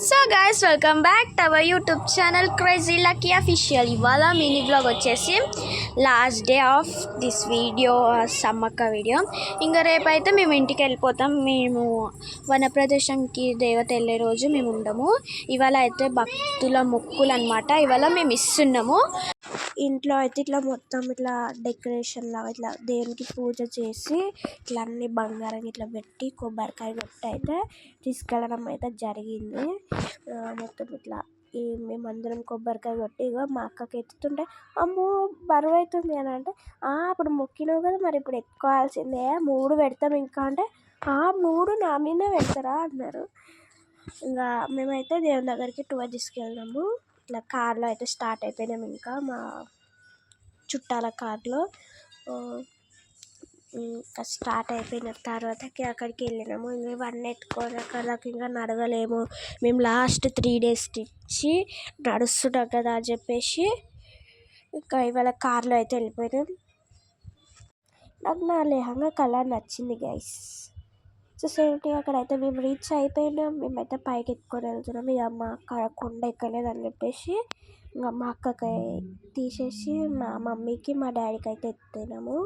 So guys welcome back to our YouTube channel crazy lucky official. ఇవాళ mini blog వచ్చేసి last day of this video, Sammakka video. ఇంకా రేపైతే మేము ఇంటికి వెళ్ళిపోతాం. మేము వనప్రదేశంకి దేవత వెళ్ళే రోజు మేము ఉండము. ఇవాళ అయితే భక్తుల మొక్కులు అనమాట. ఇవాళ మేము ఇస్తున్నాము. ఇంట్లో అయితే ఇట్లా మొత్తం ఇట్లా డెకరేషన్ లాగా ఇట్లా దేవునికి పూజ చేసి ఇట్లా అన్ని బంగారం ఇట్లా పెట్టి కొబ్బరికాయ కొట్టి అయితే తీసుకెళ్ళడం అయితే జరిగింది. మొత్తం ఇట్లా మేమందరం కొబ్బరికాయ కొట్టి ఇక మా అక్కకి ఎత్తుతుంటే అమ్మో బరువు అవుతుంది అని అంటే, అప్పుడు మొక్కినావు కదా మరి ఇప్పుడు ఎత్తుకోవాల్సిందే, 3 పెడతాం ఇంకా అంటే, 3 నా మీదే పెడతారా అన్నారు. ఇంకా మేమైతే దేవుని దగ్గరికి 12 తీసుకెళ్ళినాము. ఇట్లా కార్లో అయితే స్టార్ట్ అయిపోయినాము. ఇంకా మా చుట్టాల కార్లో ఇంకా స్టార్ట్ అయిపోయిన తర్వాతకి అక్కడికి వెళ్ళినాము. ఇవన్నీ ఎత్తుకొని అక్కడికి ఇంకా నడవలేము. మేము లాస్ట్ 3 days ఇచ్చి నడుస్తున్నాం కదా అని చెప్పేసి ఇంకా ఇవాళ కార్లో అయితే వెళ్ళిపోయినాం. నాకు నా లెహంగా కలర్ నచ్చింది గైస్. చూసేంటి అక్కడైతే మేము రీచ్ అయిపోయినాం. మేమైతే పైకి ఎత్తుకొని వెళ్తున్నాం. ఇక మా అక్క కొండ ఎక్కలేదు అని చెప్పేసి ఇంకా మా అక్కకి తీసేసి మా మమ్మీకి మా డాడీకి అయితే ఎత్తినాము.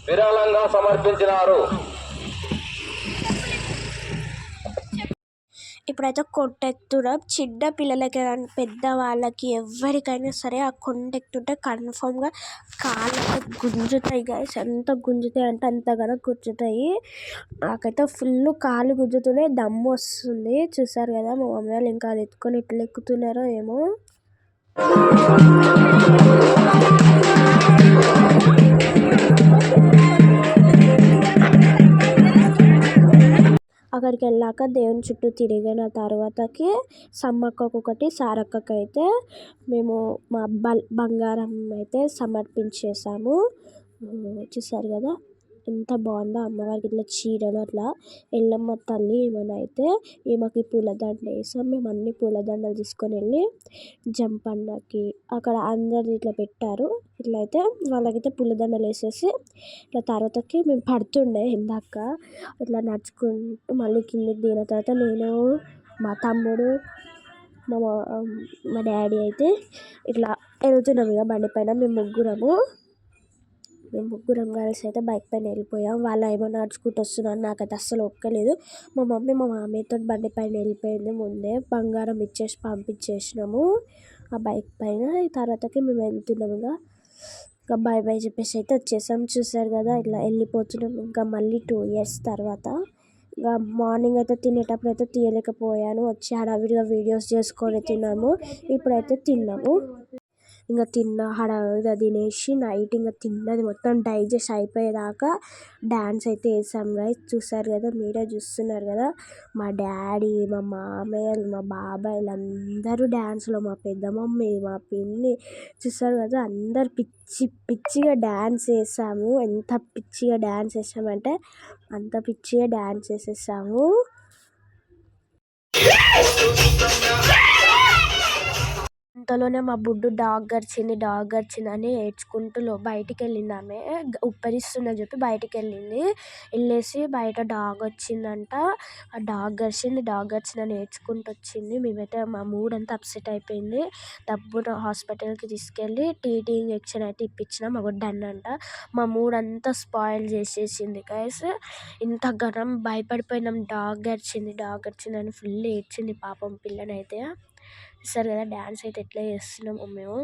విరాళంగా సమర్పించినారు. ఇప్పుడైతే కొండెత్తుడం చిన్న పిల్లలకి కానీ పెద్దవాళ్ళకి ఎవరికైనా సరే ఆ కొండెత్తుంటే కన్ఫామ్గా కాళ్ళతో గుంజుతాయి గైస్. ఎంత గుంజుతాయి అంటే అంతగానో గుంజుతాయి. నాకైతే ఫుల్ కాళ్ళు గుంజుతూనే దమ్ము వస్తుంది. చూసారు కదా మా మమ్మీ వాళ్ళు ఇంకా అది ఎత్తుకొని ఎట్లా ఎక్కుతున్నారో ఏమో. అక్కడికి వెళ్ళాక దేవుని చుట్టూ తిరిగిన తర్వాతకి సమ్మక్కకు ఒకటి, సారక్కకి అయితే మేము మా బంగారం అయితే సమర్పించేసాము. చూసారు కదా ఎంత బాగుందో అమ్మవారికి ఇట్లా చీరలు అట్లా ఎల్లమ్మ తల్లి ఏమైనా అయితే ఈమెకి పూలదండ వేసాం. మేము అన్ని పూలదండలు తీసుకొని వెళ్ళి జంపన్నకి అక్కడ అందరు ఇట్లా పెట్టారు. ఇట్లా అయితే వాళ్ళకైతే పూలదండలు వేసేసి ఇట్లా తర్వాతకి మేము పడుతుండే ఇందాక ఇట్లా నడుచుకుంటూ మళ్ళీ కిందికి దిగిన తర్వాత నేను, మా తమ్ముడు, మా డాడీ అయితే ఇట్లా వెళ్తున్నాం. ఇక బండి పైన మేము ముగ్గురం కలిసి అయితే బైక్ పైన వెళ్ళిపోయాం. వాళ్ళు ఏమో నడుచుకుంటూ వస్తున్నారు. నాకైతే అస్సలు ఒక్కలేదు. మా మమ్మీ మా మామయ్యతో బండి పైన వెళ్ళిపోయింది. ముందే బంగారం ఇచ్చేసి పంపించేసినాము ఆ బైక్ పైన. తర్వాతకి మేము వెళ్తున్నాము. ఇంకా బాయ్ బాయ్ చెప్పేసి అయితే వచ్చేసాం. చూసారు కదా ఇట్లా వెళ్ళిపోతున్నాం. ఇంకా మళ్ళీ 2 years తర్వాత ఇంకా మార్నింగ్ అయితే తినేటప్పుడు అయితే తీయలేకపోయాను. వచ్చి హడావిడిగా వీడియోస్ చేసుకొని తిన్నాము. ఇప్పుడైతే తిన్నాము. ఇంకా హడావిడిగా తినేసి నైట్ ఇంకా తిన్నది మొత్తం డైజెస్ట్ అయిపోయేదాకా డ్యాన్స్ అయితే వేసాం గైస్. చూసారు కదా, మీరే చూస్తున్నారు కదా. మా డాడీ, మా మామయ్యలు, మా బాబాయ్లు అందరూ డ్యాన్స్లో, మా పెద్ద మమ్మీ, మా పిన్ని చూసారు కదా, అందరు పిచ్చిగా డ్యాన్స్ వేసాము. ఎంత పిచ్చిగా డ్యాన్స్ వేసామంటే అంత పిచ్చిగా డ్యాన్స్ వేసేసాము. అంతలోనే మా బుడ్డు డాగ్ గరిచింది అని ఏడ్చుకుంటూ బయటికి వెళ్ళింది. ఆమె ఉప్పరిస్తుందని చెప్పి బయటికి వెళ్ళేసి బయట డాగ్ వచ్చిందంట. ఆ డాగ్ గరిచిందని ఏడ్చుకుంటూ వచ్చింది. మేమైతే మా మూడ్ అంతా అప్సెట్ అయిపోయింది. డబ్బున హాస్పిటల్కి తీసుకెళ్ళి టీటీ ఇంజెక్షన్ అయితే ఇప్పించినాం. ఒక డన్ అంట. మా మూడ్ అంతా స్పాయిల్ చేసేసింది గైస్. ఇంతగానం భయపడిపోయినాం. డాగ్ గరిచిందని ఫుల్ ఏడ్చింది పాపం పిల్లనైతే. చూసారు కదా డ్యాన్స్ అయితే ఎట్లా చేస్తున్నాము మేము.